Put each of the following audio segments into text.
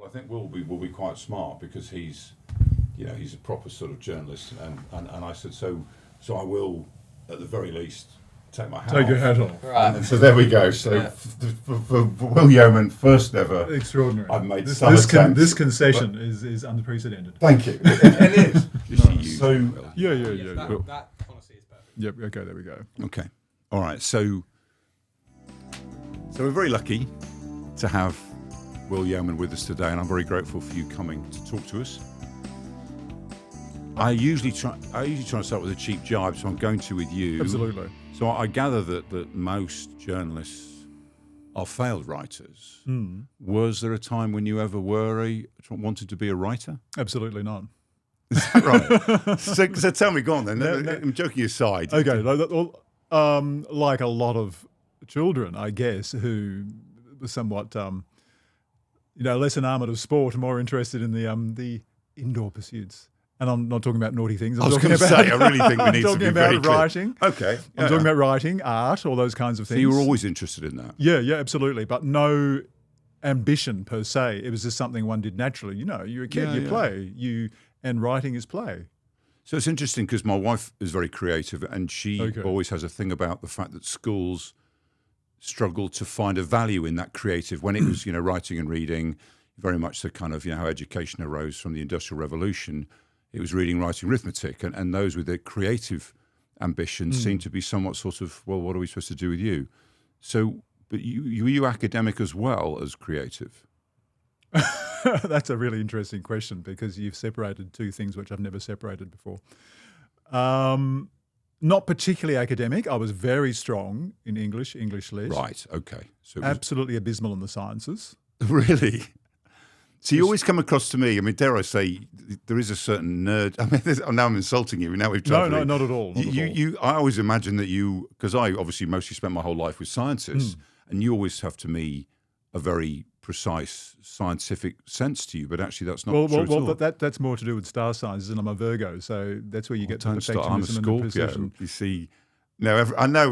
I think will be quite smart because he's a proper sort of journalist, and I said so I will at the very least take my hat off. Your hat off. Right. And so there we go. So for Will Yeoman, first ever, Extraordinary. I've made this concession is unprecedented. Thank you. It is. Yeah. That honestly is perfect. Yep. Okay. There we go. Okay. All right. So we're very lucky to have Will Yeoman with us today, and I'm very grateful for you coming to talk to us. I usually try to start with a cheap jibe, so I'm going to with you. Absolutely. So I gather that most journalists are failed writers. Was there a time when you ever wanted to be a writer? Absolutely not. Is that right? so tell me, go on then. I'm joking aside. Okay. Like a lot of children, I guess, who were somewhat, less enamoured of sport, more interested in the indoor pursuits. And I'm not talking about naughty things. I was going to say, I really think we need to be very clear. Writing. Okay. I'm talking about writing, art, all those kinds of things. So you were always interested in that? Yeah, absolutely. But no ambition per se. It was just something one did naturally. You're a kid, play. And writing is play. So it's interesting because my wife is very creative, and she always has a thing about the fact that schools struggle to find a value in that creative. When it was, writing and reading, very much the kind of, how education arose from the Industrial Revolution. It was reading, writing, arithmetic, and those with their creative ambitions seem to be somewhat sort of, well, what are we supposed to do with you? So, but were you academic as well as creative? That's a really interesting question because you've separated two things which I've never separated before. Not particularly academic. I was very strong in English lit. Right, okay. So absolutely abysmal in the sciences. Really? So you always come across to me, dare I say, there is a certain nerd. Now I'm insulting you. Now we've tried. No, not at all. I always imagine that you, because I obviously mostly spent my whole life with scientists, and you always have to me a very precise scientific sense to you, but actually that's not true at all. Well, that's more to do with star signs, and I'm a Virgo, so that's where you get the perfectionism I'm a Scorpio. and the precision. You see. No, I know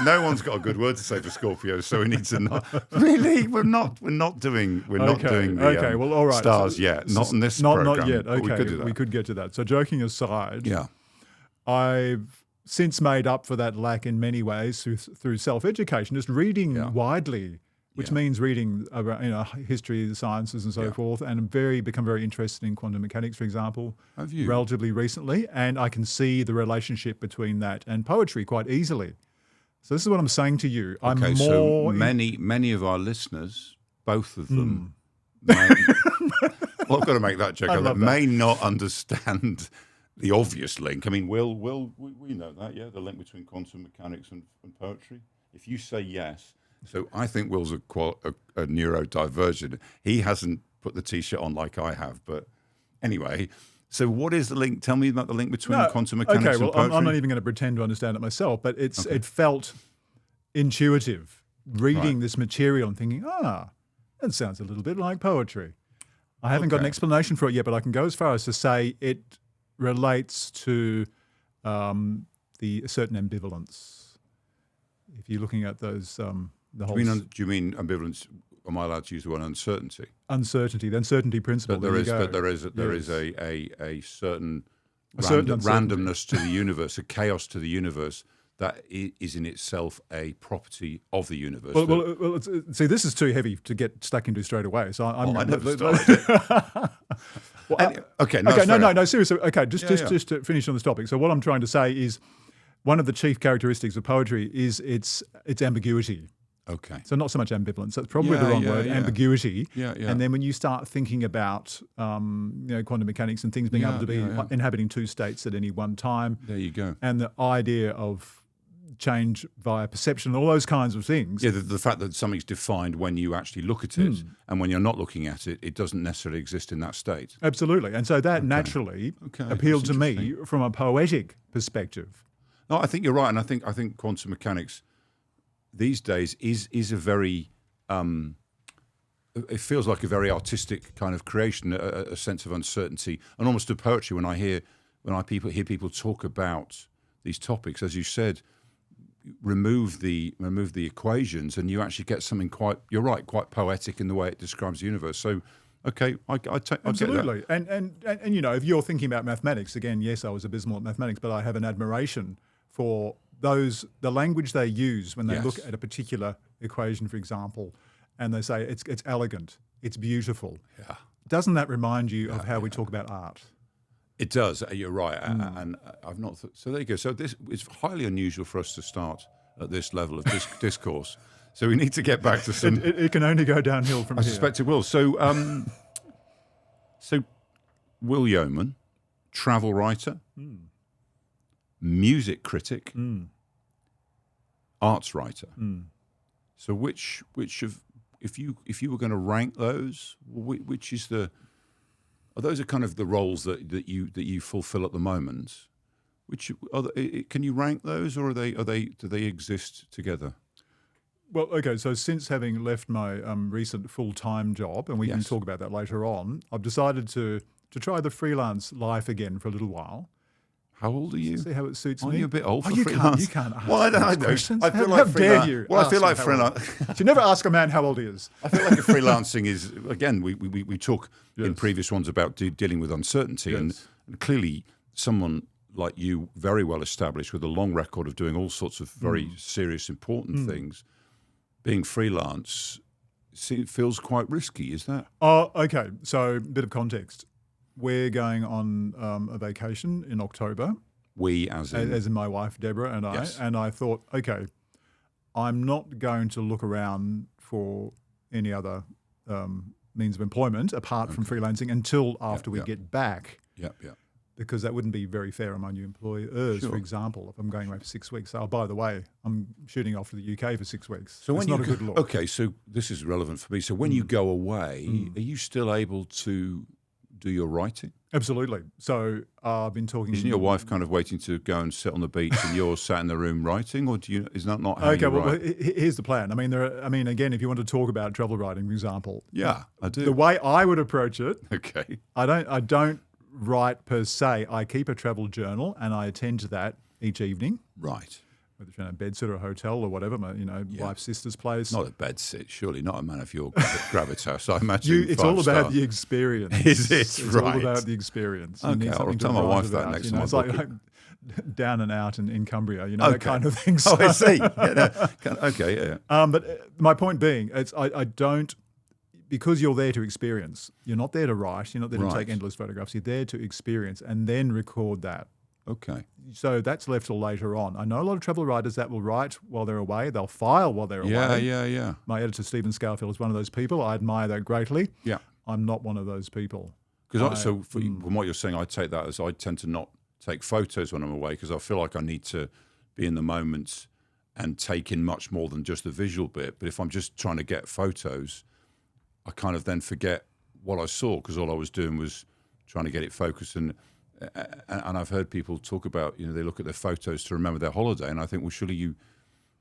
no one's got a good word to say for Scorpio, so we need to know. Really, we're not doing well, all right. stars yet. Not in this program. Not yet. Okay, we could get to that. So joking aside, yeah, I've since made up for that lack in many ways through self-education, just reading widely, which means reading about history, the sciences, and so forth, and become very interested in quantum mechanics, for example, relatively recently, and I can see the relationship between that and poetry quite easily. So this is what I'm saying to you. So many of our listeners, both of them, I've got to make that joke. May not understand the obvious link. we know that, the link between quantum mechanics and poetry. If you say yes. So I think Will's a neurodivergent. He hasn't put the T-shirt on like I have, but anyway. So what is the link? Tell me about the link between quantum mechanics and poetry. I'm not even going to pretend to understand it myself, but it felt intuitive reading this material and thinking, that sounds a little bit like poetry. I haven't got an explanation for it yet, but I can go as far as to say it relates to the certain ambivalence. If you're looking at those... Do you mean ambivalence? Am I allowed to use the word uncertainty? Uncertainty, the uncertainty principle. But there is a certain randomness to the universe, a chaos to the universe that is in itself a property of the universe. Well, see, this is too heavy to get stuck into straight away. So I never started. No, seriously. Okay, just to finish on this topic. So what I'm trying to say is one of the chief characteristics of poetry is its ambiguity. Okay. So not so much ambivalence. That's probably the wrong word. Ambiguity. Yeah. And then when you start thinking about quantum mechanics and things being able to be inhabiting two states at any one time. There you go. And the idea of change via perception, all those kinds of things. Yeah, the fact that something's defined when you actually look at it, and when you're not looking at it, it doesn't necessarily exist in that state. Absolutely. And so that naturally appealed to me from a poetic perspective. No, I think you're right, and I think quantum mechanics these days is a very it feels like a very artistic kind of creation, a sense of uncertainty, and almost a poetry. When I hear people talk about these topics, as you said, remove the equations, and you actually get something quite poetic in the way it describes the universe. So Okay, I get Absolutely. that. And you know, if you're thinking about mathematics, again, yes, I was abysmal at mathematics, but I have an admiration for the language they use when they Yes. look at a particular equation, for example, and they say it's elegant, it's beautiful. Yeah. Doesn't that remind you of how we talk about art? It does. You're right, and I've not. So there you go. So this it's highly unusual for us to start at this level of discourse. So we need to get back to some. It can only go downhill from I here. suspect it will. So, Will Yeoman, travel writer, music critic, arts writer. So, which of if you were going to rank those, which is the? Are those kind of the roles that you fulfill at the moment? Which can you rank those, or do they exist together? Well, okay, so since having left my recent full-time job, and we can Yes. talk about that later on, I've decided to try the freelance life again for a little while. How old are you? See how it suits Aren't me. you a bit old for you freelance? You can't ask Well, I those know. questions. I feel how like dare freelance- you? Well, I ask feel me like how old- freelance. You never ask a man how old he is. I feel like freelancing is, again, we talk in Yes. previous ones about dealing with uncertainty, and clearly someone like you, very well established with a long record of doing all sorts of very serious, important things, being freelance feels quite risky, is that? Oh, okay. So, a bit of context. We're going on a vacation in October, We, as in, as in my wife Deborah and I. Yes. And I thought, okay, I'm not going to look around for any other means of employment apart from freelancing until after we get back, yeah. because that wouldn't be very fair on my new employers. Sure. For example, if I'm going away for 6 weeks. Oh, by the way, I'm shooting off to the UK for 6 weeks. So it's when not you a good look. Okay, so this is relevant for me. So when you go away, are you still able to do your writing? Absolutely. So I've been talking. Isn't your wife kind of waiting to go and sit on the beach and you're sat in the room writing, or is that not how Okay, you well, write? here's the plan. I mean, again, if you want to talk about travel writing, for example, Yeah, I do. the way I would approach it, Okay. I don't write per se. I keep a travel journal and I attend to that each evening, Right. whether it's in a bedsit or a hotel or whatever. My wife's sister's place. Not a bed sit, surely. Not a man of your gravitas, I imagine. It's all about the experience. Is it? It's Right. all about the experience. You Okay, need I'll something to tell my write wife that about, next you time know, I it's like, book down and out in Cumbria, that Okay. kind of thing. Oh, I So- see. Yeah, no, okay, yeah. But my point being, I don't, because you're there to experience. You're not there to write. You're not there to Right. take endless photographs. You're there to experience and then record that. Okay. So that's left till later on. I know a lot of travel writers that will write while they're away. They'll file while they're away. Yeah. My editor, Stephen Scowfield, is one of those people. I admire that greatly. Yeah. I'm not one of those people. Because from what you're saying, I take that as I tend to not take photos when I'm away because I feel like I need to be in the moment and take in much more than just the visual bit. But if I'm just trying to get photos, I kind of then forget what I saw because all I was doing was trying to get it focused. And I've heard people talk about, they look at their photos to remember their holiday. And I think, well, surely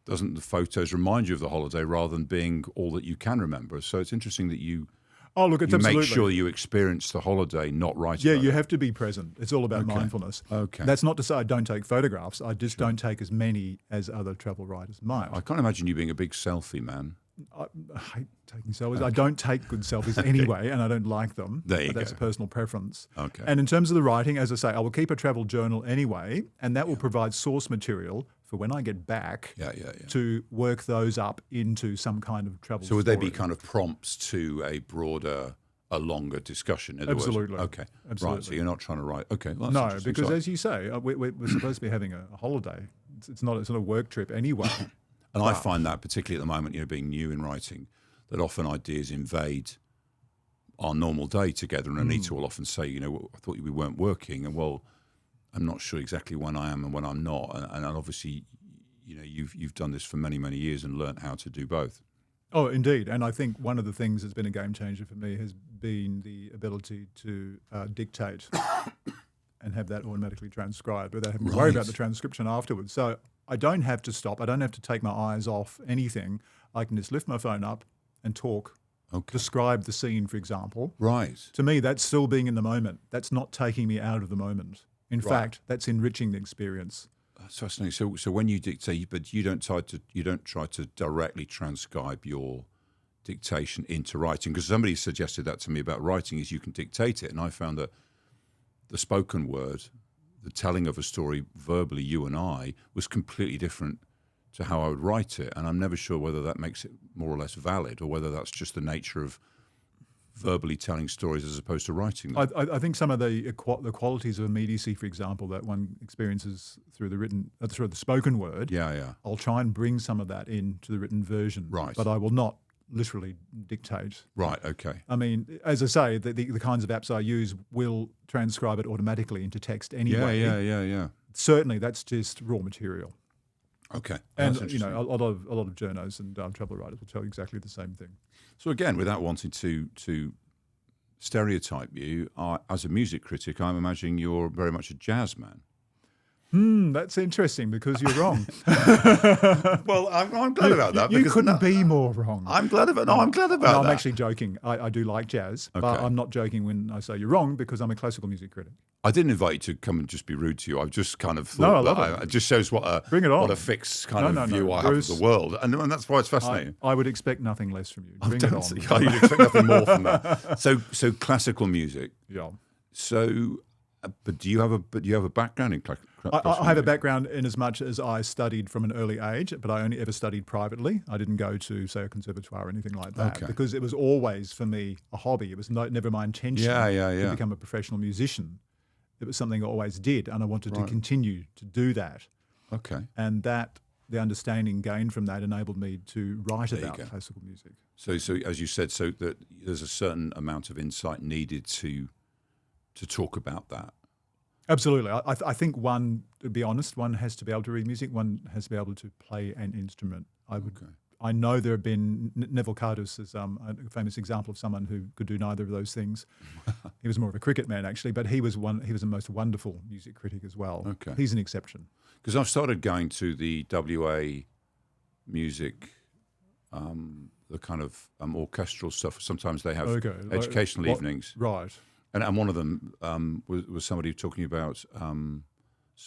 doesn't the photos remind you of the holiday rather than being all that you can remember? So it's interesting that you It's make absolutely. sure you experience the holiday, not write Yeah, about you it. have to be present. It's all about mindfulness. Okay. That's not to say I don't take photographs. I just don't take as many as other travel writers might. I can't imagine you being a big selfie man. I hate taking selfies. I don't take good selfies anyway, and I don't like them. There you but that's go. a personal preference. Okay. And in terms of the writing, as I say, I will keep a travel journal anyway, and that will provide source material for when I get back Yeah. to work those up into some kind of travel So would they be story. kind of prompts to a longer discussion? In other words? Absolutely. Okay. Right. Absolutely. So you're not trying to write. Okay. Well, that's No, interesting. because So- as you say, we're supposed to be having a holiday. It's not a work trip anyway. and I find that particularly at the moment, being new in writing, that often ideas invade our normal day together. And Anita will often say, I thought we weren't working. And well, I'm not sure exactly when I am and when I'm not. And obviously, you've done this for many, many years and learnt how to do both. Oh, indeed. And I think one of the things that's been a game changer for me has been the ability to dictate and have that automatically transcribed without having to worry about the transcription afterwards. So I don't have to stop. I don't have to take my eyes off anything. I can just lift my phone up and talk, describe the scene, for example. Right. To me, that's still being in the moment. That's not taking me out of the moment. In fact, that's enriching the experience. That's fascinating. So when you dictate, but you don't try to directly transcribe your dictation into writing? Because somebody suggested that to me about writing is you can dictate it, and I found that the spoken word, the telling of a story verbally, you and I, was completely different to how I would write it, and I'm never sure whether that makes it more or less valid, or whether that's just the nature of verbally telling stories as opposed to writing them. I think some of the qualities of immediacy, for example, that one experiences through the spoken word. Yeah. I'll try and bring some of that into the written version. Right. But I will not literally dictate. Right. Okay. I mean, as I say, the kinds of apps I use will transcribe it automatically into text anyway. Yeah. Certainly, that's just raw material. Okay. And a lot of journos and travel writers will tell you exactly the same thing. So again, without wanting to stereotype you, as a music critic, I'm imagining you're very much a jazz man. That's interesting because you're wrong. Well, I'm glad about that. You couldn't be more wrong. I'm glad about that. No, I'm actually joking. I do like jazz, but I'm not joking when I say you're wrong because I'm a classical music critic. I didn't invite you to come and just be rude to you. I've just kind of thought it just shows what a fixed kind of view I have of the world. And that's why it's fascinating. I would expect nothing less from you. Bring it on. You'd expect nothing more from that. So classical music. Yeah. So, but do you have a background in classical music? I have a background in as much as I studied from an early age, but I only ever studied privately. I didn't go to, say, a conservatoire or anything like that because it was always, for me, a hobby. It was never my intention to become a professional musician. It was something I always did, and I wanted to continue to do that. Okay. And the understanding gained from that enabled me to write about classical music. So as you said, so that there's a certain amount of insight needed to talk about that. Absolutely. I think to be honest, one has to be able to read music. One has to be able to play an instrument. I know there have been Neville Cardus is a famous example of someone who could do neither of those things. He was more of a cricket man actually, but he was a most wonderful music critic as well. Okay. He's an exception. Because I've started going to the WA music, the kind of orchestral stuff. Sometimes they have educational evenings. Right. And one of them was somebody talking about some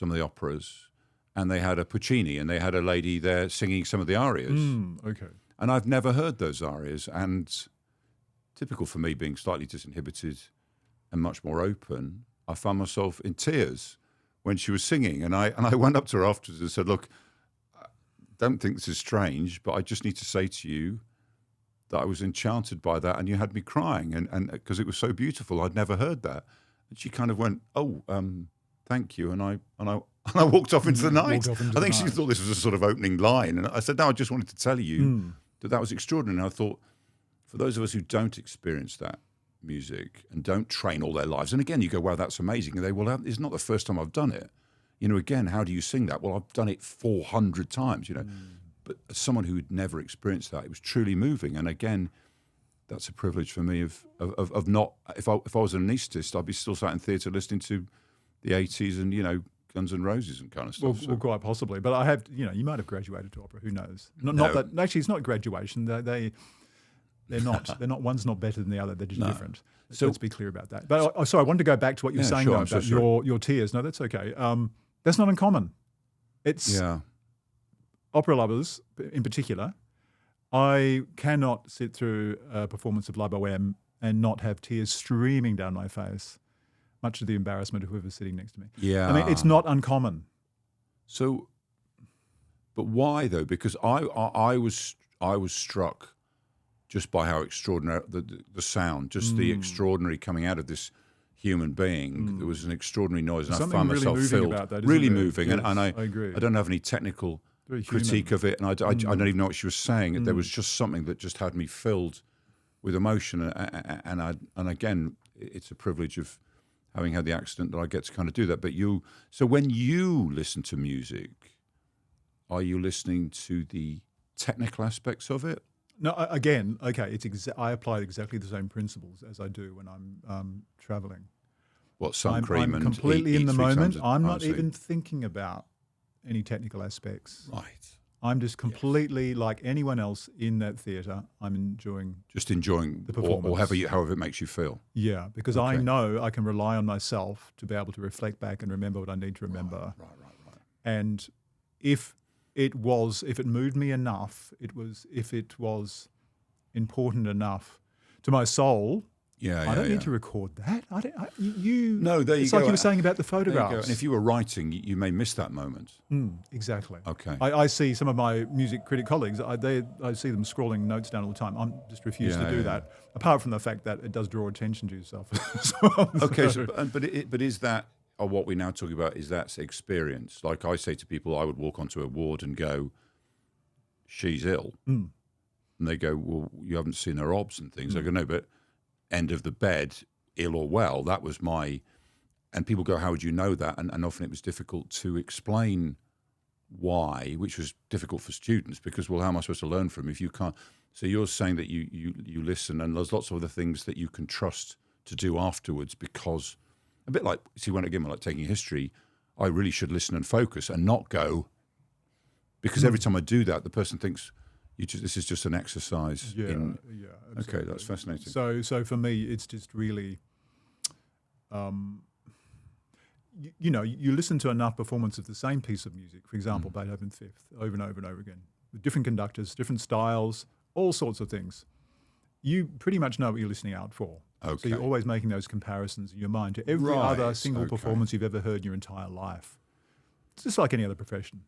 of the operas. And they had a Puccini, and they had a lady there singing some of the arias. Okay. And I've never heard those arias. And typical for me, being slightly disinhibited and much more open, I found myself in tears when she was singing. And I went up to her afterwards and said, "Look, I don't think this is strange, but I just need to say to you that I was enchanted by that, and you had me crying, and because it was so beautiful, I'd never heard that." And she kind of went, "Oh, thank you," and I walked off into the night. I think she thought this was a sort of opening line. And I said, "No, I just wanted to tell you that was extraordinary." And I thought, for those of us who don't experience that music and don't train all their lives, and again, you go, "Wow, that's amazing." And they, "Well, it's not the first time I've done it. Again, how do you sing that?" "Well, I've done it 400 times, But as someone who had never experienced that, it was truly moving. And again, that's a privilege for me of not, if I was an anaesthetist, I'd be still sat in theatre listening to the 80s and, Guns N' Roses and kind of stuff. Well, quite possibly. But I have, you might have graduated to opera. Who knows? Not that. Actually, it's not graduation. They're not. They're not. One's not better than the other. They're just different. So let's be clear about that. But sorry, I wanted to go back to what you were saying about your tears. No, that's okay. That's not uncommon. It's opera lovers in particular. I cannot sit through a performance of La Bohème and not have tears streaming down my face, much to the embarrassment of whoever's sitting next to me. Yeah. I mean, it's not uncommon. So, but why though? Because I was struck just by how extraordinary the sound, just the extraordinary coming out of this human being. There was an extraordinary noise, and something I found really myself filled, about that, really isn't there? moving. Yes, and I agree. I don't have any technical critique of it, and I don't even know what she was saying. There was just something that just had me filled with emotion, and again, it's a privilege of having had the accident that I get to kind of do that. But so when you listen to music, are you listening to the technical aspects of it? No, again, okay, I apply exactly the same principles as I do when I'm traveling. What, sun cream I'm and completely in the moment. I'm not I see. even thinking about any technical aspects. Right. I'm just completely like anyone else in that theatre. I'm enjoying the performance, or however it makes you feel. Yeah, because I know I can rely on myself to be able to reflect back and remember what I need to remember. Right. And if it moved me enough, if it was important enough to my soul. Yeah, I don't need to record that. No, there you It's go. like you were saying about the photographs. And if you were writing, you may miss that moment. Exactly. Okay. I see some of my music critic colleagues, I see them scrawling notes down all the time. I'm just refuse to do that, apart from the fact that it does draw attention to yourself as well. Okay, but is that, or what we're now talking about, is that experience? Like I say to people, I would walk onto a ward and go, she's ill. And they go, well, you haven't seen her obs and things. I go, no, but end of the bed, ill or well, that was my... And people go, how would you know that? And often it was difficult to explain why, which was difficult for students because, well, how am I supposed to learn from if you can't? So you're saying that you listen and there's lots of other things that you can trust to do afterwards because, a bit like, see, when again, like taking history, I really should listen and focus and not go, because every time I do that, the person thinks, this is just an exercise. Absolutely. Okay, that's fascinating. So for me, it's just really... you listen to enough performance of the same piece of music, for example, Beethoven's Fifth, over and over and over again, with different conductors, different styles, all sorts of things. You pretty much know what you're listening out for. Okay. So you're always making those comparisons in your mind to every other single performance you've ever heard in your entire life. It's just like any other profession.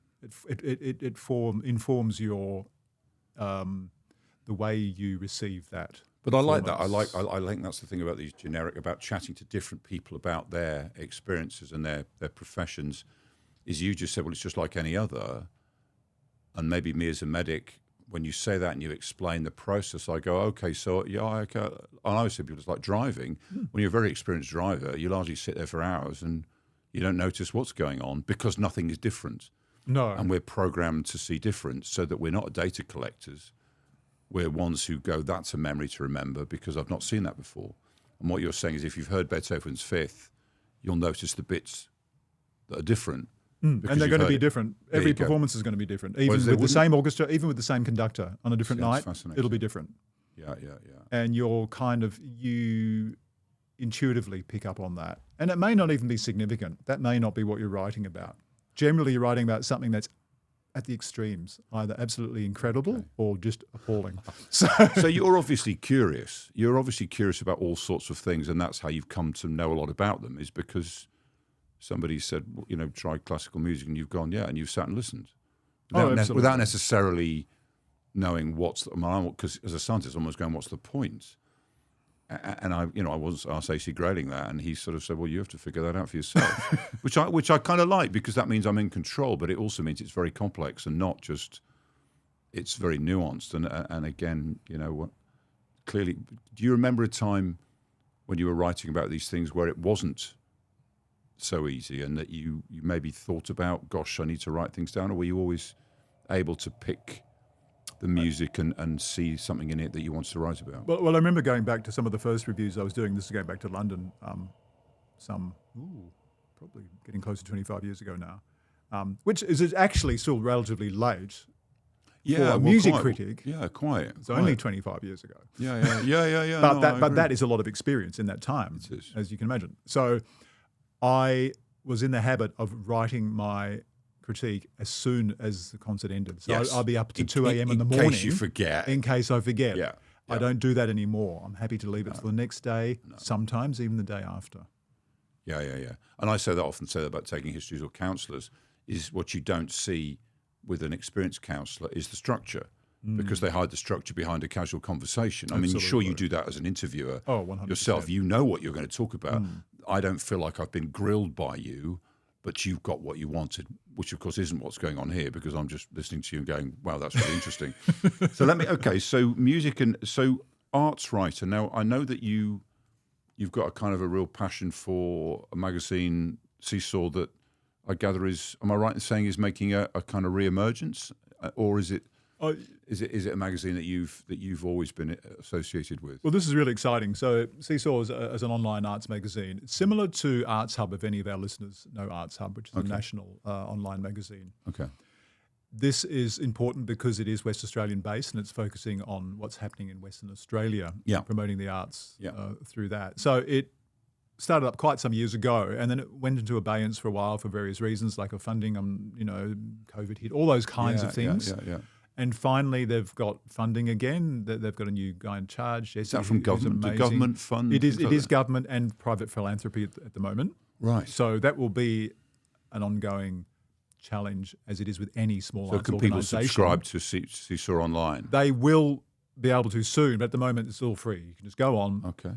It informs your the way you receive that. But I like that. I think that's the thing about these generic, about chatting to different people about their experiences and their professions, is you just said, well, it's just like any other. And maybe me as a medic, when you say that and you explain the process, I go, okay, so okay. And I always say people, it's like driving. When you're a very experienced driver, you largely sit there for hours and you don't notice what's going on because nothing is different. No. And we're programmed to see difference so that we're not data collectors. We're ones who go, that's a memory to remember because I've not seen that before. And what you're saying is if you've heard Beethoven's Fifth, you'll notice the bits that are different. And they're going to be different. Every performance is going to be different. Even with the same orchestra, even with the same conductor on a different night, it'll be different. Yeah. And you intuitively pick up on that. And it may not even be significant. That may not be what you're writing about. Generally, you're writing about something that's at the extremes, either absolutely incredible or just appalling. So you're obviously curious. You're obviously curious about all sorts of things, and that's how you've come to know a lot about them, is because somebody said, try classical music, and you've gone, and you've sat and listened. Without necessarily knowing because as a scientist, I'm almost going, what's the point? And I was AC grading that, and he sort of said, well, you have to figure that out for yourself, which I kind of like, because that means I'm in control, but it also means it's very complex and not just, it's very nuanced. And again, clearly, do you remember a time when you were writing about these things where it wasn't so easy and that you maybe thought about, gosh, I need to write things down, or were you always able to pick the music and see something in it that you wanted to write about? Well, I remember going back to some of the first reviews I was doing. This is going back to London, probably getting close to 25 years ago now, which is actually still relatively late for a music critic. Yeah, quite. It's only 25 years ago. Yeah. But that is a lot of experience in that time, as you can imagine. So I was in the habit of writing my critique as soon as the concert ended. So I'll be up to 2 a.m. in the morning. In case you forget. In case I forget. Yeah. I don't do that anymore. I'm happy to leave it till the next day, sometimes even the day after. Yeah. And I often say that about taking histories or counsellors, is what you don't see with an experienced counsellor is the structure, because they hide the structure behind a casual conversation. I mean, sure, you do that as an interviewer 100%. yourself. You know what you're going to talk about. I don't feel like I've been grilled by you, but you've got what you wanted, which of course isn't what's going on here, because I'm just listening to you and going, wow, that's really interesting. So music so arts writer. Now, I know that you've got a kind of a real passion for a magazine, Seesaw, that I gather am I right in saying is making a kind of re-emergence, or is it a magazine that you've always been associated with? Well, this is really exciting. So Seesaw is an online arts magazine. It's similar to Arts Hub, if any of our listeners know Arts Hub, which is a national online magazine. Okay. This is important because it is West Australian based, and it's focusing on what's happening in Western Australia, promoting the arts through that. So it started up quite some years ago, and then it went into abeyance for a while for various reasons, like funding, COVID hit, all those kinds of things. And finally, they've got funding again. They've got a new guy in charge. Is that from government? The government fund? It is government and private philanthropy at the moment. Right. So that will be an ongoing challenge, as it is with any small arts can people subscribe to Seesaw online? They will be able to soon, but at the moment it's all free. You can just go on. Okay.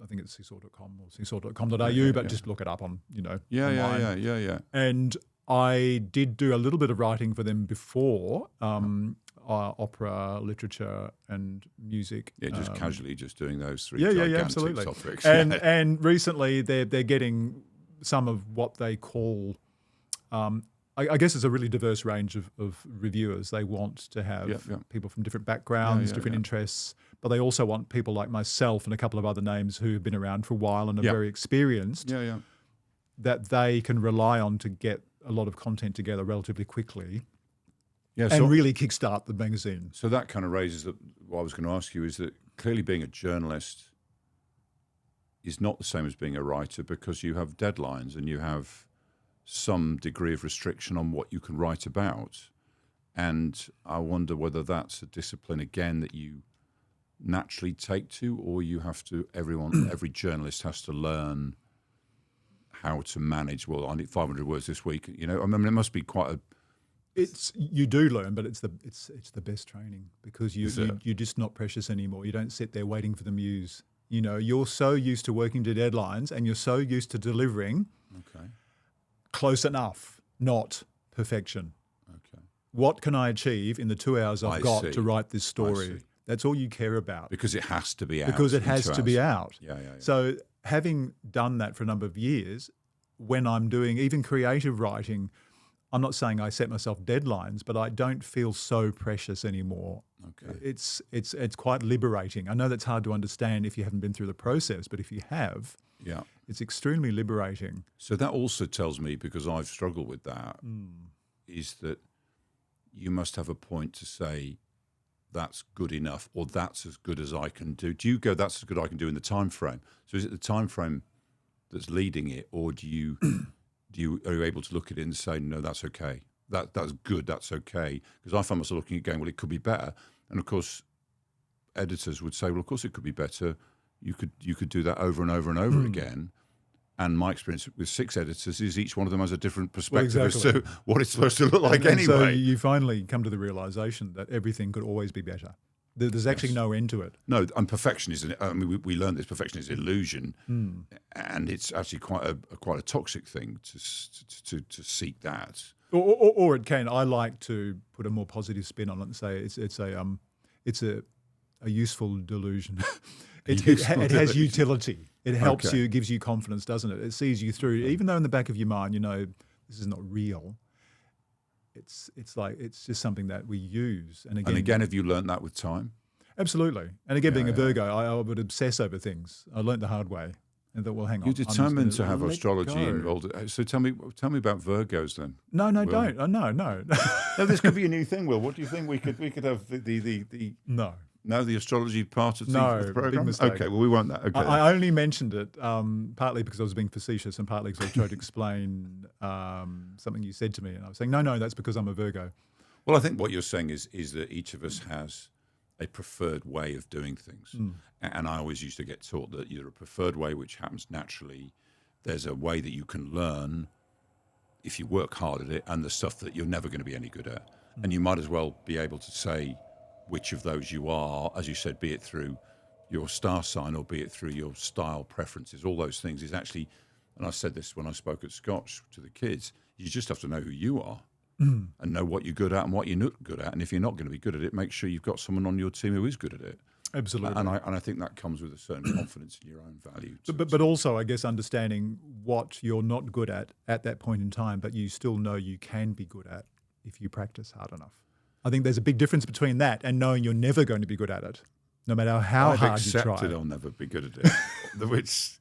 I think it's seesaw.com or seesaw.com.au, but just look it up on, online. Yeah. And I did do a little bit of writing for them before, opera, literature, and music. Yeah, just casually, just doing those three absolutely. topics. And recently they're getting some of what they call, I guess it's a really diverse range of reviewers. They want to have people from different backgrounds, different interests, but they also want people like myself and a couple of other names who have been around for a while and are very experienced, that they can rely on to get a lot of content together relatively quickly and really kickstart the magazine. So that kind of raises what I was going to ask you, is that clearly being a journalist is not the same as being a writer, because you have deadlines and you have some degree of restriction on what you can write about. And I wonder whether that's a discipline, again, that you naturally take to, or you have to, every journalist has to learn how to manage, well, I need 500 words this week. It must be quite a... You do learn, but it's the best training, because you're just not precious anymore. You don't sit there waiting for the muse. You're so used to working to deadlines, and you're so used to delivering close enough, not perfection. Okay. What can I achieve in the 2 hours I've got to write this story? That's all you care about. Because it has to be out. Because it has to be out. Yeah. So having done that for a number of years, when I'm doing even creative writing, I'm not saying I set myself deadlines, but I don't feel so precious anymore. Okay. It's quite liberating. I know that's hard to understand if you haven't been through the process, but if you have, it's extremely liberating. So that also tells me, because I've struggled with that, is that you must have a point to say, that's good enough, or that's as good as I can do. Do you go, that's as good as I can do in the time frame? So is it the time frame that's leading it, or are you able to look at it and say, no, that's okay, that's good, that's okay? Because I find myself looking at going, well, it could be better. And of course, editors would say, well, of course it could be better. You could do that over and over and over again. And my experience with 6 editors is each one of them has a different perspective as to what it's supposed to look like anyway. So you finally come to the realization that everything could always be better. There's actually no end to it. No, and perfection is, we learned this, perfection is illusion. And it's actually quite a toxic thing to seek that. Or it can. I like to put a more positive spin on it and say it's a useful delusion. It has utility. It helps you, gives you confidence, doesn't it? It sees you through, even though in the back of your mind, this is not real. It's just something that we use. And again, have you learned that with time? Absolutely. And again, being a Virgo, I would obsess over things. I learned the hard way. And thought, well, hang on. You're determined to have astrology involved. So tell me about Virgos then. No, don't. No. No, this could be a new thing, Will. What do you think we could have the No, the astrology part of the program? Big mistake. Okay, well, we want that. Okay. I only mentioned it partly because I was being facetious and partly because I tried to explain something you said to me. And I was saying, no, that's because I'm a Virgo. Well, I think what you're saying is that each of us has a preferred way of doing things. And I always used to get taught that you're a preferred way, which happens naturally. There's a way that you can learn if you work hard at it, and the stuff that you're never going to be any good at. And you might as well be able to say which of those you are, as you said, be it through your star sign or be it through your style preferences. All those things is actually, and I said this when I spoke at Scotch to the kids, you just have to know who you are and know what you're good at and what you're not good at. And if you're not going to be good at it, make sure you've got someone on your team who is good at it. Absolutely. And I think that comes with a certain confidence in your own value. But also, I guess, understanding what you're not good at that point in time, but you still know you can be good at if you practice hard enough. I think there's a big difference between that and knowing you're never going to be good at it, no matter how hard you try. I've accepted I'll never be good at it. Which,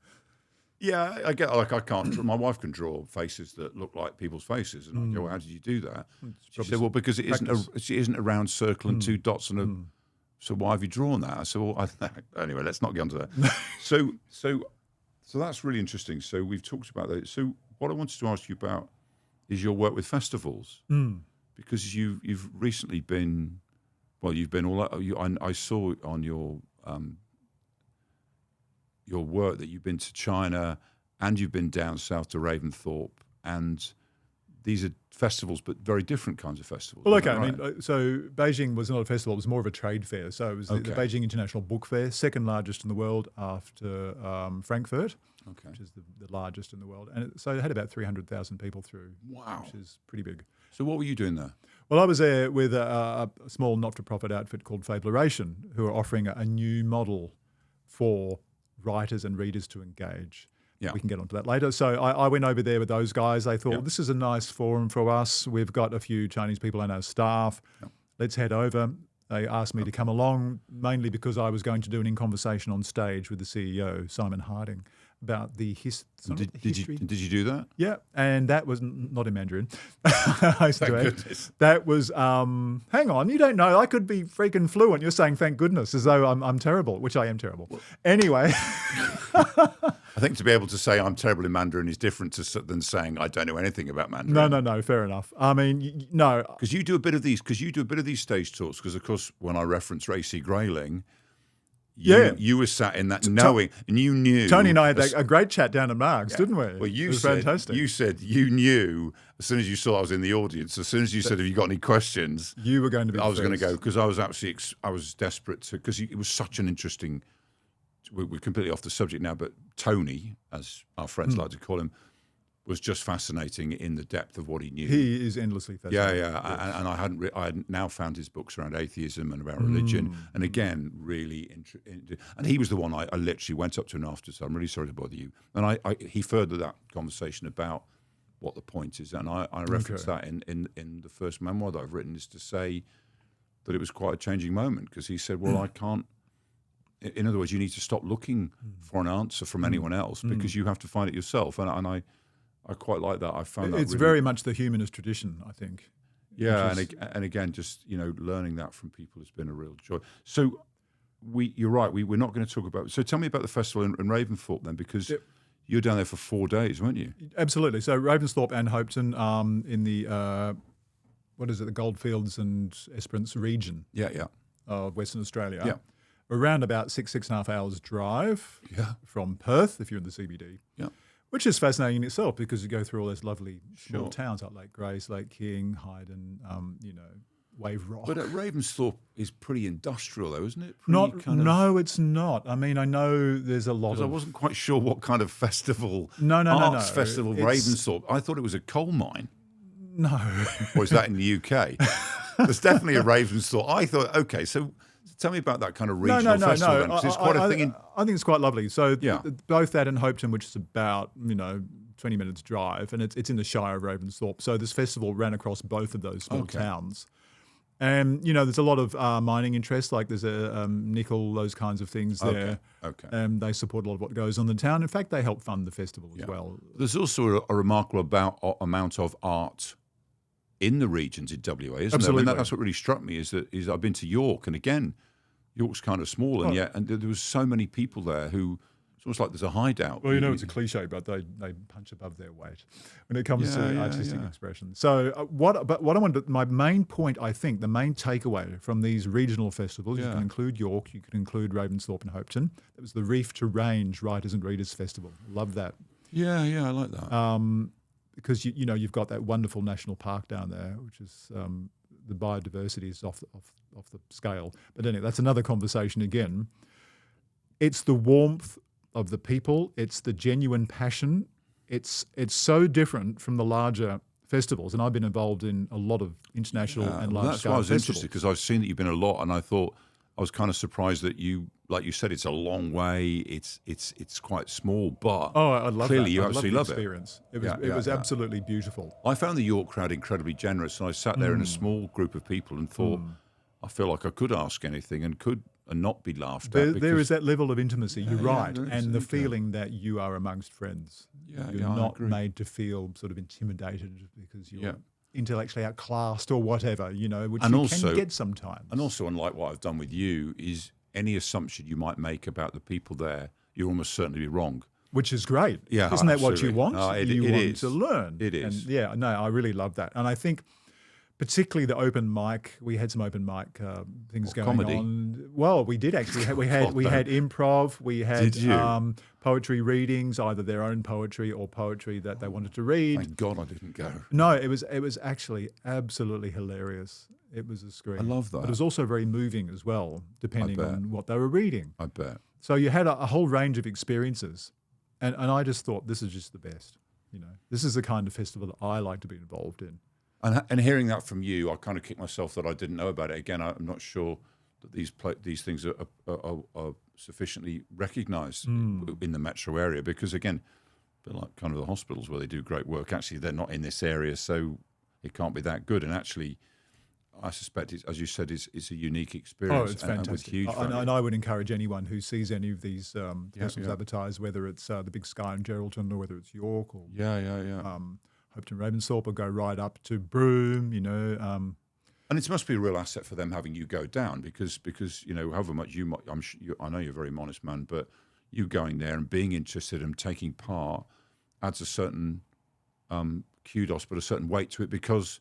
I get, I can't. My wife can draw faces that look like people's faces, and I go, well, how did you do that? She said, well, because it isn't a round circle and 2 dots and a. So why have you drawn that? I said, well, anyway, let's not get onto that. So that's really interesting. So we've talked about that. So what I wanted to ask you about is your work with festivals. because you've recently been, well, you've been all. I saw on your work that you've been to China and you've been down south to Ravensthorpe, and these are festivals, but very different kinds of festivals. Well, okay. Right? I mean, so Beijing was not a festival; it was more of a trade fair. So it was the Beijing International Book Fair, second largest in the world after Frankfurt, which is the largest in the world. And so it had about 300,000 people through. Wow, which is pretty big. So what were you doing there? Well, I was there with a small not-for-profit outfit called Fableration, who are offering a new model for writers and readers to engage. Yeah. We can get onto that later. So I went over there with those guys. They thought, this is a nice forum for us. We've got a few Chinese people on our staff. Let's head over. They asked me to come along, mainly because I was going to do an in-conversation on stage with the CEO, Simon Harding, about the history. Did you do that? Yeah, and that was not in Mandarin. Thank goodness. That was, hang on, you don't know. I could be freaking fluent. You're saying thank goodness, as though I'm terrible, which I am terrible. Anyway. I think to be able to say I'm terrible in Mandarin is different than saying I don't know anything about Mandarin. No, fair enough. I mean, no. Because you do a bit of these stage talks, because of course when I reference Racy Grayling, you were sat in that knowing, and you knew. Tony and I had a great chat down at Marg's, didn't we? Well, it was fantastic. You said you knew as soon as you saw I was in the audience, as soon as you said, have you got any questions? You were going to be I was going to go, because I was desperate to, because it was such an interesting, we're completely off the subject now, but Tony, as our friends like to call him, was just fascinating in the depth of what he knew. He is endlessly fascinating. Yeah. And I had now found his books around atheism and about religion, and again, really and he was the one I literally went up to him after, so I'm really sorry to bother you. And he furthered that conversation about what the point is, and I referenced that in the first memoir that I've written, is to say that it was quite a changing moment, because he said, well, I can't. In other words, you need to stop looking for an answer from anyone else, because you have to find it yourself. And I quite like that. I found that it's very much the humanist tradition, I think. Yeah, and again, just learning that from people has been a real joy. So you're right. We're not going to talk about. So tell me about the festival in Ravensthorpe then, because you were down there for 4 days, weren't you? Absolutely. So Ravensthorpe and Hopetoun in the the Goldfields and Esperance region. Of Western Australia. Yeah. Around about 6.5 hours drive from Perth, if you're in the CBD. Yeah. Which is fascinating in itself, because you go through all those lovely small towns like Lake Grace, Lake King, Hyden, Wave Rock. But Ravensthorpe is pretty industrial, though, isn't it? No, it's not. I mean, I know there's a lot of. I wasn't quite sure what kind of festival. Arts festival Ravensthorpe. I thought it was a coal mine. No. Or is that in the UK? There's definitely a Ravensthorpe. I thought, okay, so. Tell me about that kind of regional festival. Then, 'cause it's quite a thing. I think it's quite lovely. So both that and Hopetoun, which is about 20 minutes drive, and it's in the Shire of Ravensthorpe. So this festival ran across both of those small towns, and there's a lot of mining interest. Like there's a nickel, those kinds of things there. Okay. And they support a lot of what goes on in the town. In fact, they help fund the festival as well. There's also a remarkable amount of art in the regions in WA, isn't Absolutely. there? I mean, that's what really struck me is I've been to York, and again, York's kind of small, and yet there was so many people there who it's almost like there's a hideout. Well, it's a cliche, but they punch above their weight when it comes to artistic expression. So what I wanted, my main point, I think, the main takeaway from these regional festivals, you can include York, you can include Ravensthorpe and Hopetoun. It was the Reef to Range Writers and Readers Festival. Love that. Yeah, I like that. Because you've got that wonderful national park down there, which is the biodiversity is off the scale. But anyway, that's another conversation again. It's the warmth of the people. It's the genuine passion. It's so different from the larger festivals. And I've been involved in a lot of international and large-scale festivals. That's why I was interested, because I've seen that you've been a lot, and I thought I was kind of surprised that you, like you said, it's a long way. It's quite small, but I love clearly that. you absolutely love experience. It was absolutely beautiful. I found the York crowd incredibly generous, and I sat there in a small group of people and thought, I feel like I could ask anything and not be laughed at. There is that level of intimacy. You're right, and the feeling that you are amongst friends. You're not made to feel sort of intimidated because you're intellectually outclassed or whatever, which you can get sometimes. And also, unlike what I've done with you, is any assumption you might make about the people there, you're almost certainly be wrong. Which is great. Yeah, isn't that what you want? It you want is. to learn. It is. And I really love that. And I think particularly the open mic. We had some open mic things going comedy? on. Well, we did actually. We had improv. We had poetry readings, either their own poetry or poetry that they wanted to read. Thank God I didn't go. No, it was actually absolutely hilarious. It was a scream. I love that. But it was also very moving as well, depending on what they were reading. I bet. So you had a whole range of experiences, and I just thought this is just the best. This is the kind of festival that I like to be involved in. And hearing that from you, I kind of kicked myself that I didn't know about it. Again, I'm not sure that these things are sufficiently recognised in the metro area, because again, a bit like kind of the hospitals where they do great work. Actually, they're not in this area, so it can't be that good. And actually, I suspect, as you said, it's a unique experience. Oh, it's fantastic. With huge and I would encourage anyone who sees any of these festivals advertised, whether it's the Big Sky in Geraldton or whether it's York or Hopetoun Ravensthorpe, or go right up to Broome, And it must be a real asset for them having you go down, because however much you might, I know you're a very modest man, but you going there and being interested and taking part adds a certain kudos, but a certain weight to it, because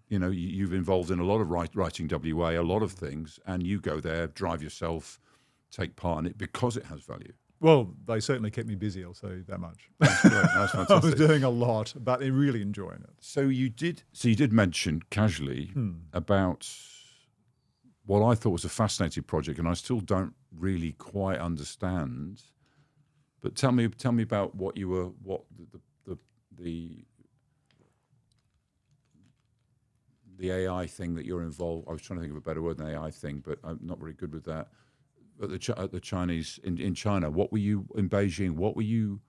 you've involved in a lot of writing WA, a lot of things, and you go there, drive yourself, take part in it because it has value. Well, they certainly kept me busy, I'll say that much. That's great. That's fantastic. I was doing a lot, but really enjoying it. So you did mention casually about what I thought was a fascinating project, and I still don't really quite understand. But tell me about what the AI thing that you're involved. I was trying to think of a better word than AI thing, but I'm not very good with that. At the Chinese in China, what were you in Beijing? What were you?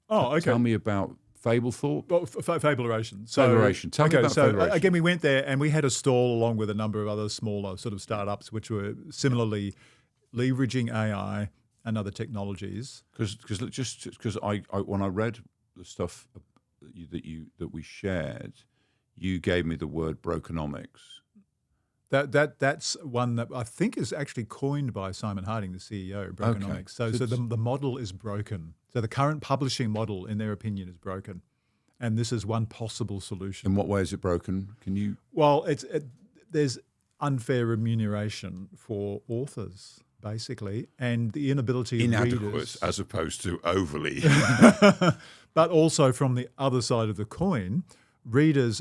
Oh, okay. Tell me about Fablethorpe. Well, Fableration. Fableration. Tell me about Fableration. Again, we went there and we had a stall along with a number of other smaller sort of startups, which were similarly leveraging AI and other technologies. Because I when I read the stuff that we shared, you gave me the word brokenomics. That's one that I think is actually coined by Simon Harding, the CEO of Brokenomics. Okay. So the model is broken. So the current publishing model, in their opinion, is broken. And this is one possible solution. In what way is it broken? Can you? Well, there's unfair remuneration for authors, basically, and the inability of Inadequate readers, as opposed to overly. but also from the other side of the coin, readers'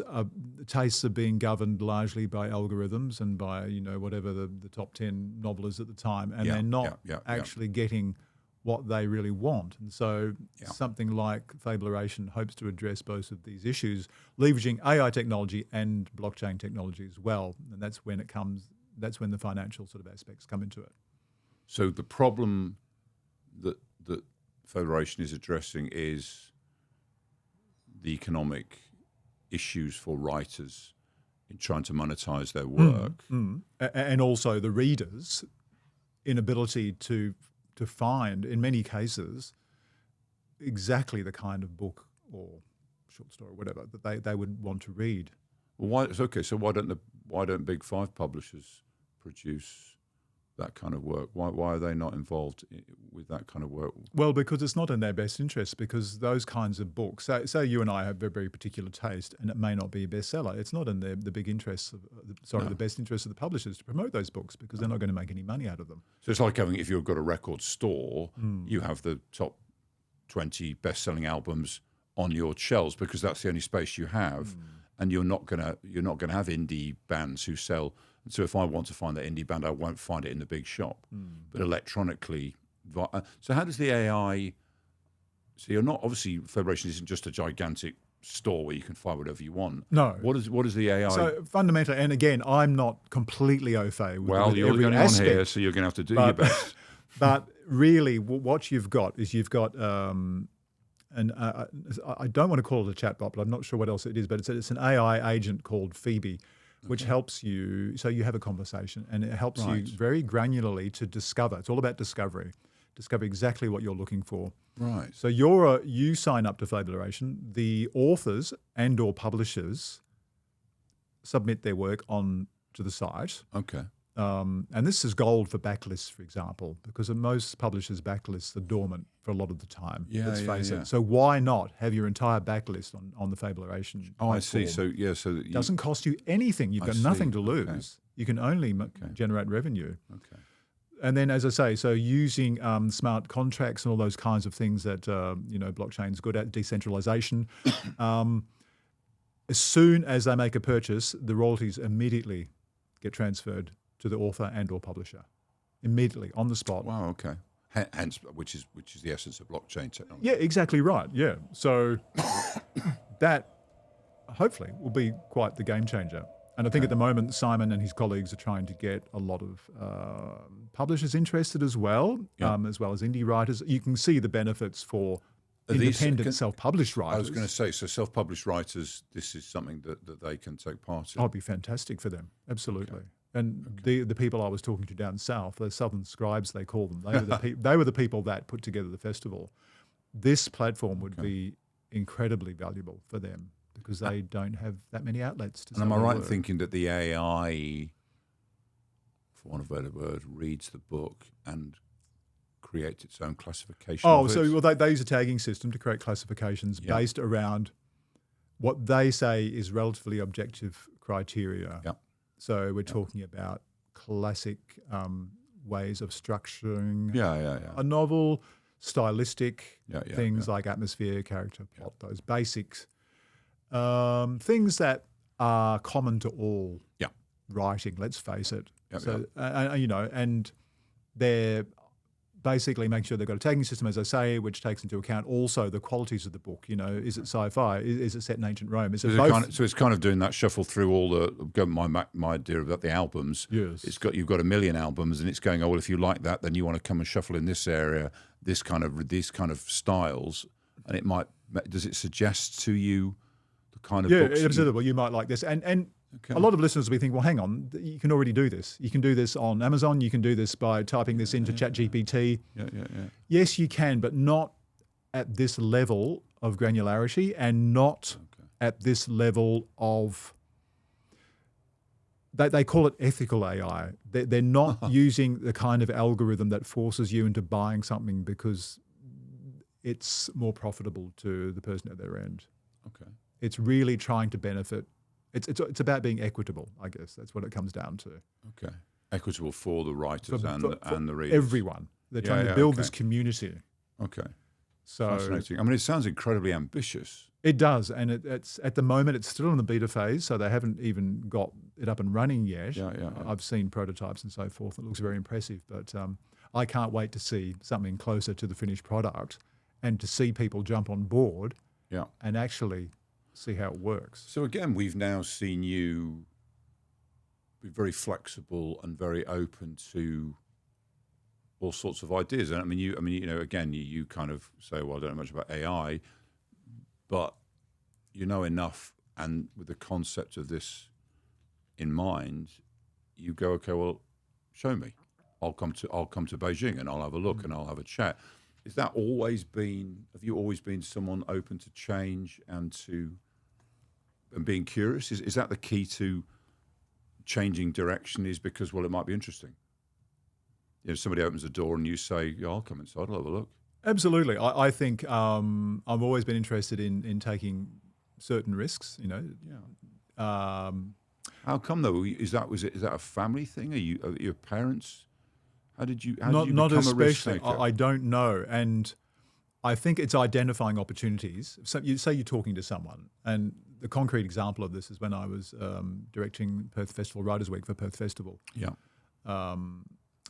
tastes are being governed largely by algorithms and by whatever the top 10 novelists at the time, and they're not actually getting what they really want. And so something like Fableration hopes to address both of these issues, leveraging AI technology and blockchain technology as well. And that's when the financial sort of aspects come into it. So the problem that Fableration is addressing is the economic issues for writers in trying to monetize their work. And also the readers' inability to find, in many cases, exactly the kind of book or short story or whatever that they would want to read. Well, why don't Big Five publishers produce that kind of work? Why are they not involved with that kind of work? Well, because it's not in their best interest, because those kinds of books, say you and I have a very particular taste and it may not be a bestseller, it's not in the big interests the best interest of the publishers to promote those books, because they're not going to make any money out of them. So it's like if you've got a record store, you have the top 20 best-selling albums on your shelves because that's the only space you have, and you're not gonna have indie bands who sell. So if I want to find that indie band, I won't find it in the big shop, but electronically. So how does the AI? So you're not, obviously Fableration isn't just a gigantic store where you can find whatever you want. No. What is the AI? So fundamentally, and again, I'm not completely au fait with you're every the only aspect, one here, so you're going to have to do your best. But really, what you've got is I don't want to call it a chatbot, but I'm not sure what else it is, but it's an AI agent called Phoebe, which helps you, so you have a conversation, and it helps you very granularly to discover. It's all about discover exactly what you're looking for. Right. So you sign up to Fableration. The authors and or publishers submit their work on to the site. Okay. and this is gold for backlists, for example, because most publishers' backlists are dormant for a lot of the time. Let's face it. So why not have your entire backlist on the Fabulation platform? I see. So it doesn't cost you anything. You've got nothing to lose. Okay. You can only generate revenue. Okay. And then, as I say, so using smart contracts and all those kinds of things that blockchain's good at, decentralization. As soon as they make a purchase, the royalties immediately get transferred to the author and or publisher, immediately on the spot. Wow. Okay. Hence, which is the essence of blockchain technology. Yeah, exactly right. Yeah. So that hopefully will be quite the game changer. And I think at the moment, Simon and his colleagues are trying to get a lot of publishers interested as well as indie writers. You can see the benefits for independent self-published writers. I was going to say, so self-published writers, this is something that they can take part in. Oh, it'd be fantastic for them. Absolutely. Okay. And the people I was talking to down south, the Southern Scribes, they call them, they were the people that put together the festival. This platform would be incredibly valuable for them because they don't have that many outlets to. And am I right in thinking that the AI, for want of a better word, reads the book and creates its own classification? They use a tagging system to create classifications based around what they say is relatively objective criteria. Yep. So we're talking about classic ways of structuring a novel, stylistic things like atmosphere, character, plot, those basics, things that are common to all writing, let's face it. And they're basically make sure they've got a tagging system, as I say, which takes into account also the qualities of the book. Is it sci-fi? Is it set in ancient Rome? Is it both? So it's kind of doing that shuffle through all the my idea about the albums. Yes, you've got 1 million albums, and it's going. Oh well, if you like that, then you want to come and shuffle in this area, these kind of styles, and it might. Does it suggest to you the kind of books? Absolutely. Well, you might like this, and. Okay. A lot of listeners will be thinking, well, hang on, you can already do this. You can do this on Amazon. You can do this by typing this into ChatGPT. Yeah. Yes, you can, but not at this level of granularity and not at this level of, they call it ethical AI. They're not using the kind of algorithm that forces you into buying something because it's more profitable to the person at their end. Okay. It's really trying to benefit. It's about being equitable, I guess. That's what it comes down to. Okay. Equitable for the writers and the readers. Everyone. They're trying to build this community. Okay. So fascinating. I mean, it sounds incredibly ambitious. It does. And it's at the moment, it's still in the beta phase, so they haven't even got it up and running yet. Yeah. I've seen prototypes and so forth. It looks very impressive. But I can't wait to see something closer to the finished product and to see people jump on board and actually see how it works. So again, we've now seen you be very flexible and very open to all sorts of ideas. And again, you kind of say, well, I don't know much about AI, but you know enough. And with the concept of this in mind, you go, okay, well, show me. I'll come to Beijing and I'll have a look and I'll have a chat. Have you always been someone open to change and being curious? Is that the key to changing direction, is because, well, it might be interesting? Somebody opens the door and you say, I'll come inside, I'll have a look. Absolutely. I think I've always been interested in taking certain risks, How come though? Is that a family thing? Are your parents? How did you become a risk taker? I don't know. And I think it's identifying opportunities. So you say you're talking to someone, and the concrete example of this is when I was directing Perth Festival Writers Week for Perth Festival. Yeah.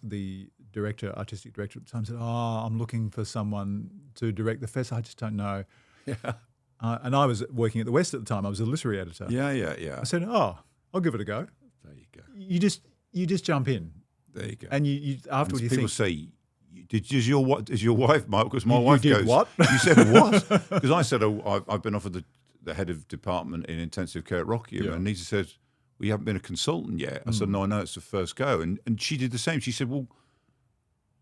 The artistic director at the time said, I'm looking for someone to direct the fest. I just don't know. Yeah. And I was working at the West at the time. I was a literary editor. Yeah. I said, I'll give it a go. There you go. You just jump in. There you go. And you afterwards you people think, say, is your wife, Mike? Because my wife did goes, what? You said what? Because I said, I've been offered the head of department in intensive care at Rockingham. Yeah. And Nita said, well, you haven't been a consultant yet. I said, no, I know it's the first go. And she did the same. She said, well,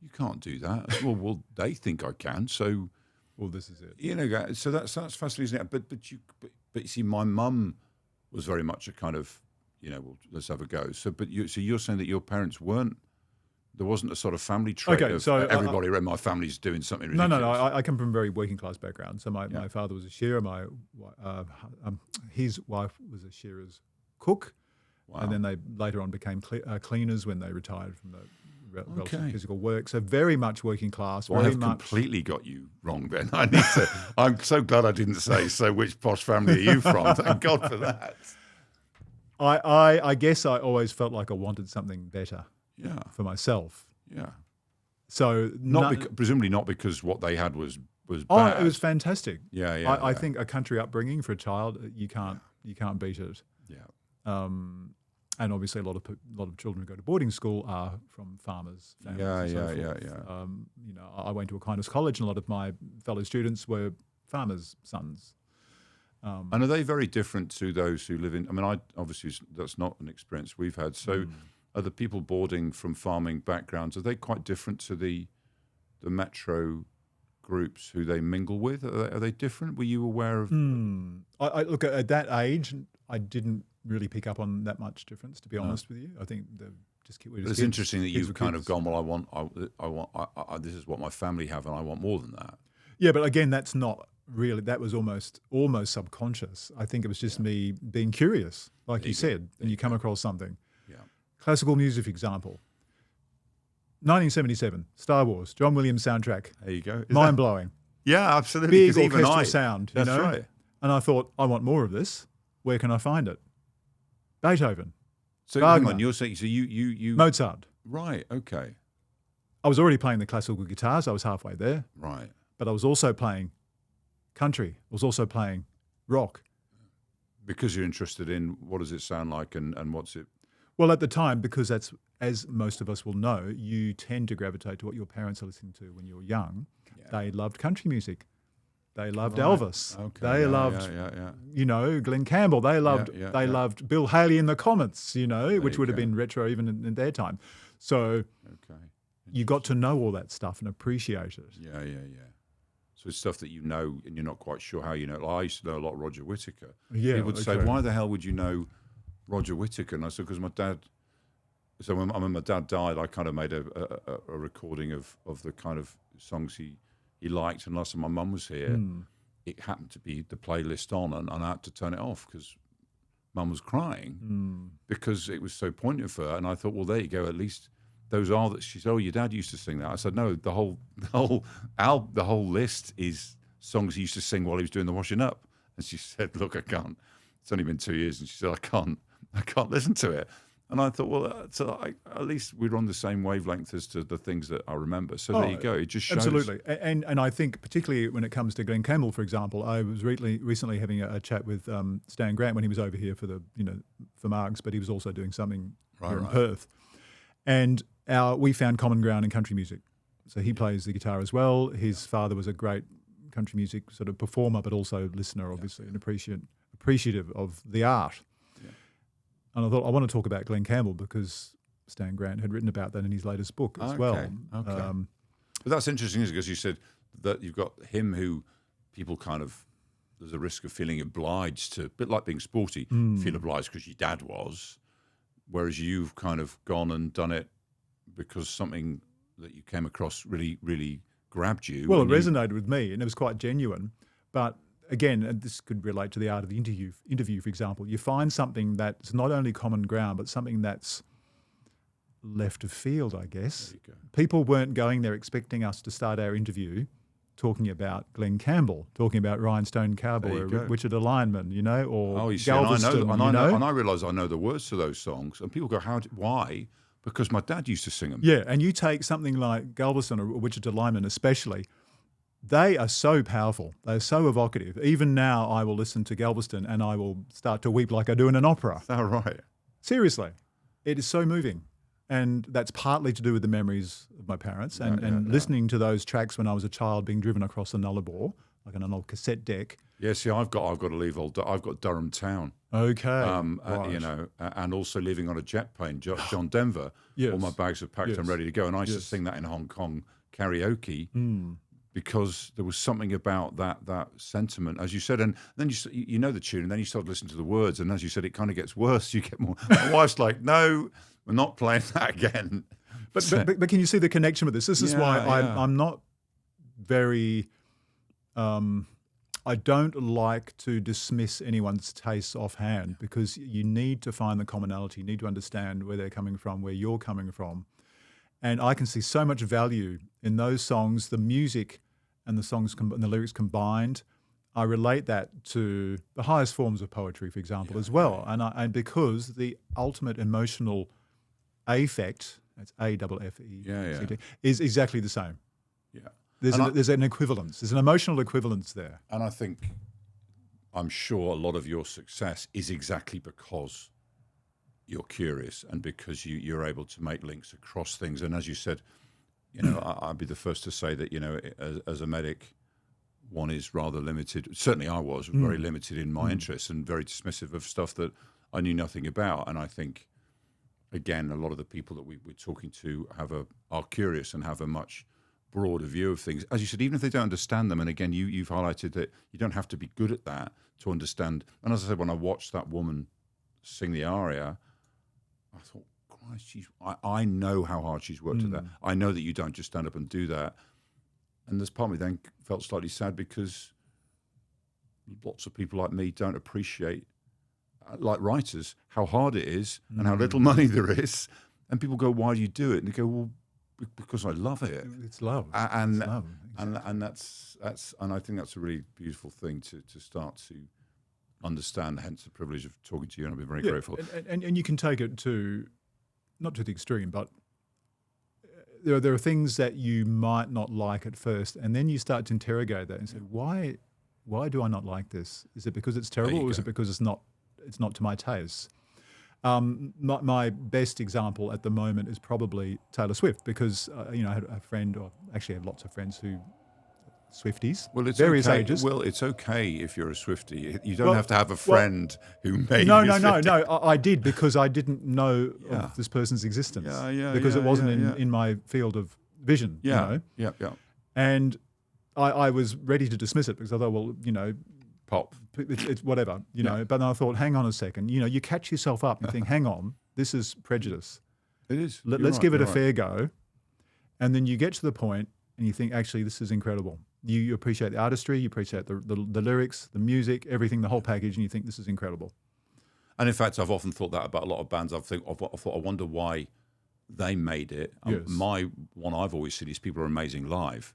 you can't do that. I said, well, they think I can. So, well, this is it. So that's fascinating. But you see, my mum was very much a kind of let's have a go. So, but you're saying that your parents weren't. There wasn't a sort of family trait of everybody around my family's doing something ridiculous. No. I come from a very working class background. So my father was a shearer. His wife was a shearer's cook. Wow. And then they later on became cleaners when they retired from the relative physical work. So very much working class. Well, I have completely got you wrong, Ben. I'm so glad I didn't say, so which posh family are you from? Thank God for that. I guess I always felt like I wanted something better for myself. Yeah. So presumably not because what they had was bad. Oh, it was fantastic. Yeah. I think a country upbringing for a child, you can't beat it. Yeah. And obviously, a lot of children who go to boarding school are from farmers' families. Yeah. I went to Aquinas College, and a lot of my fellow students were farmers' sons. And are they very different to those who live in? I mean, obviously that's not an experience we've had. So, are the people boarding from farming backgrounds, are they quite different to the metro groups who they mingle with? Are they different? Were you aware of? I look at that age. I didn't really pick up on that much difference, to be honest with you. I think it's interesting that you've kind of gone, well, I want this is what my family have, and I want more than that. Yeah, but again, that's not really. That was almost subconscious. I think it was just me being curious, like you said, and you come across something. Yeah. Classical music, for example. 1977, Star Wars, John Williams soundtrack. There you go. Mind blowing. Yeah, absolutely. Big orchestral sound. That's right. And I thought, I want more of this. Where can I find it? Beethoven. So Wagner, hang on, you're saying you Mozart. Right. Okay. I was already playing the classical guitars. I was halfway there. Right. But I was also playing country. I was also playing rock. Because you're interested in what does it sound like and what's it? Well, at the time, because that's, as most of us will know, you tend to gravitate to what your parents are listening to when you're young. Yeah. They loved country music. They loved Elvis. Okay. They loved, Glenn Campbell. They loved Bill Haley and the Comets, which would have been retro even in their time. So you got to know all that stuff and appreciate it. Yeah. So it's stuff that you know and you're not quite sure how you know. Like I used to know a lot of Roger Whittaker. Yeah, People would say, why the hell would you know Roger Whittaker? And I said, because my dad... So when my dad died, I kind of made a recording of the kind of songs he liked. And last time my mum was here, it happened to be the playlist on, and I had to turn it off because mum was crying because it was so poignant for her. And I thought, well, there you go. At least those are that. She said, oh, your dad used to sing that. I said, no, the whole list is songs he used to sing while he was doing the washing up. And she said, look, I can't. It's only been 2 years, and she said, I can't listen to it. And I thought, well, at least we're on the same wavelength as to the things that I remember. So there you go. It just shows. Absolutely. And I think particularly when it comes to Glenn Campbell, for example, I was recently having a chat with Stan Grant when he was over here for Margs, but he was also doing something here in Perth. And we found common ground in country music. So he plays the guitar as well. His father was a great country music sort of performer, but also listener, obviously, and appreciative of the art. And I thought, I want to talk about Glenn Campbell because Stan Grant had written about that in his latest book as well. Okay. But that's interesting, isn't it? Because you said that you've got him who people kind of, there's a risk of feeling obliged to, a bit like being sporty, feel obliged because your dad was, whereas you've kind of gone and done it because something that you came across really, really grabbed you. Well, it resonated with me and it was quite genuine. But again, and this could relate to the art of the interview, for example. You find something that's not only common ground, but something that's left of field, I guess. People weren't going there expecting us to start our interview talking about Glenn Campbell, talking about Rhinestone Cowboy, or Richard Alignment, or Galveston. And I realise I know the words to those songs, and people go, why? Because my dad used to sing them. Yeah, and you take something like Galveston or Wichita Lineman especially, they are so powerful. They're so evocative. Even now I will listen to Galveston and I will start to weep like I do in an opera. Is that right? Seriously. It is so moving. And that's partly to do with the memories of my parents and listening to those tracks when I was a child being driven across the Nullarbor, like on an old cassette deck. Yeah, see, I've got to leave I've got Durham Town. Okay. Right. And also living on a jet plane, John Denver. Yes. All my bags are packed. Yes. I'm ready to go. And I used to sing that in Hong Kong karaoke because there was something about that sentiment, as you said, and then you know the tune, and then you start listening to the words, and as you said, it kind of gets worse. You get more. My wife's like, "No, we're not playing that again." But can you see the connection with this? This is why I'm not very. I don't like to dismiss anyone's tastes offhand, because you need to find the commonality. You need to understand where they're coming from, where you're coming from. And I can see so much value in those songs, the music and the songs and the lyrics combined. I relate that to the highest forms of poetry, for example, as well. And because the ultimate emotional affect, that's AFFECT, is exactly the same. Yeah. There's an equivalence. There's an emotional equivalence there. And I think, I'm sure a lot of your success is exactly because you're curious and because you're able to make links across things. And as you said, I'd be the first to say that, as a medic, one is rather limited. Certainly I was very limited in my interests and very dismissive of stuff that I knew nothing about. And I think, again, a lot of the people that we're talking to are curious and have a much broader view of things. As you said, even if they don't understand them, and again, you've highlighted that you don't have to be good at that to understand. And as I said, when I watched that woman sing the aria, I thought, Christ, I know how hard she's worked at that. I know that you don't just stand up and do that. And there's part of me then felt slightly sad because lots of people like me don't appreciate, like writers, how hard it is and how little money there is. And people go, "Why do you do it?" And they go, "Well, because I love it. It's love." And it's love. And that's and I think that's a really beautiful thing to start to understand. Hence the privilege of talking to you, and I've been very grateful. And you can take it to, not to the extreme, but there are things that you might not like at first, and then you start to interrogate that and say, why do I not like this? Is it because it's terrible, or is it because it's not to my taste? My best example at the moment is probably Taylor Swift, because I had a friend, or actually I have lots of friends who Swifties, various ages. Well, it's okay if you're a Swiftie. You don't have to have a friend who made No. I did, because I didn't know of this person's existence. Because it wasn't in my field of vision. Yeah. And I was ready to dismiss it, because I thought, well, pop. It's whatever, But then I thought, hang on a second. You catch yourself up and think, hang on, this is prejudice. It is. Let's give it a fair go. And then you get to the point and you think, actually, this is incredible. You appreciate the artistry, you appreciate the lyrics, the music, everything, the whole package, and you think this is incredible. And in fact, I've often thought that about a lot of bands. I wonder why they made it. Yes. My one I've always said is people are amazing live.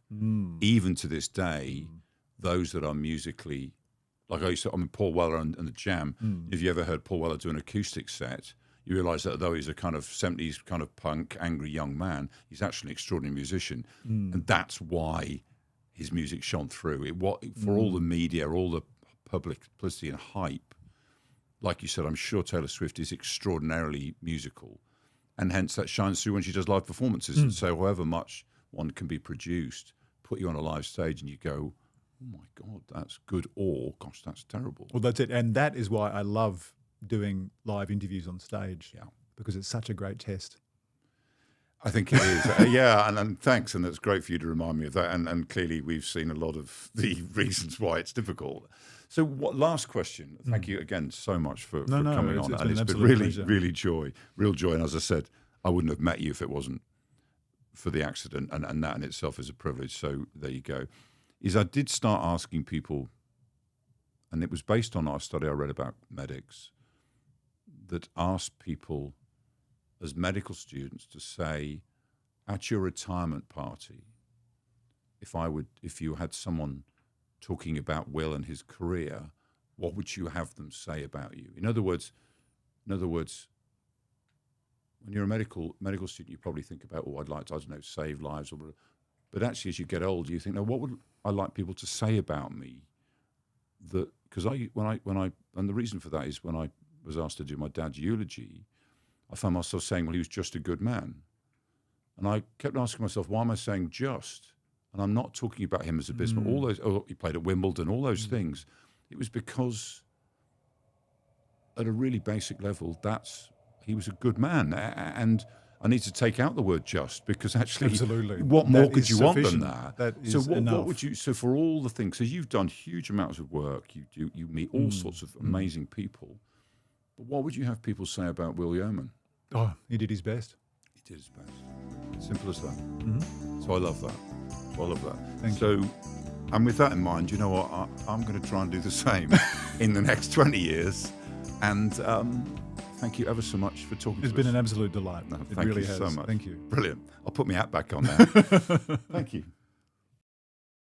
Even to this day, those that are musically, like Paul Weller and the Jam. If you ever heard Paul Weller do an acoustic set, you realise that although he's a kind of 70s kind of punk, angry young man, he's actually an extraordinary musician. And that's why his music shone through. For all the media, all the publicity and hype, like you said, I'm sure Taylor Swift is extraordinarily musical, and hence that shines through when she does live performances. And so however much one can be produced, put you on a live stage and you go, "Oh my God, that's good," or "Gosh, that's terrible." Well, that's it. And that is why I love doing live interviews on stage, because it's such a great test. I think it is. And thanks. And that's great for you to remind me of that. And clearly we've seen a lot of the reasons why it's difficult. So last question. Thank you again so much for coming on. And it's been really real joy. And as I said, I wouldn't have met you if it wasn't for the accident. And that in itself is a privilege. So there you go. I did start asking people, and it was based on our study I read about medics, that asked people as medical students to say, at your retirement party, if you had someone talking about Will and his career, what would you have them say about you? In other words, when you're a medical student, you probably think about, I'd like to, save lives, but actually as you get older, you think, what would I like people to say about me? Because and the reason for that is when I was asked to do my dad's eulogy, I found myself saying, well, he was just a good man. And I kept asking myself, why am I saying just? And I'm not talking about him as abysmal. All those, he played at Wimbledon, all those things. It was because at a really basic level, he was a good man. And I need to take out the word just, because actually, Absolutely. what more could you want than sufficient. that? That is so what enough. would you? So for all the things, so you've done huge amounts of work. You meet all sorts of amazing people. But what would you have people say about Will Yeoman? Oh, he did his best. He did his best. Simple as that. So I love that. Thank you. And with that in mind, you know what? I'm going to try and do the same in the next 20 years. And thank you ever so much for talking to us. It's been an absolute delight. No, it thank really you has. so much. Thank you. Brilliant. I'll put my hat back on now. Thank you.